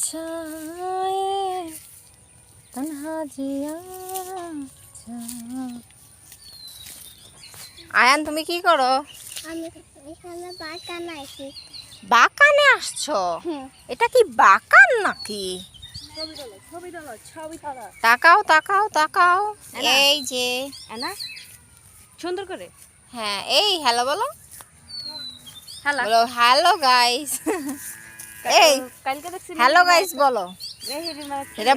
ছায়ে তন্হা জিয়া। আয়ান তুমি কি করো? আমি এখানে বাগান আইছি। বাগানে আসছো? এটা কি বাগান নাকি? তাকাও তাকাও তাকাও, এই যে না সুন্দর করে হ্যাঁ এই হ্যালো বলো, হ্যালো বলো হ্যালো গাইস। এই কালকে দেখছি হ্যালো গাইস বলো। এই এটা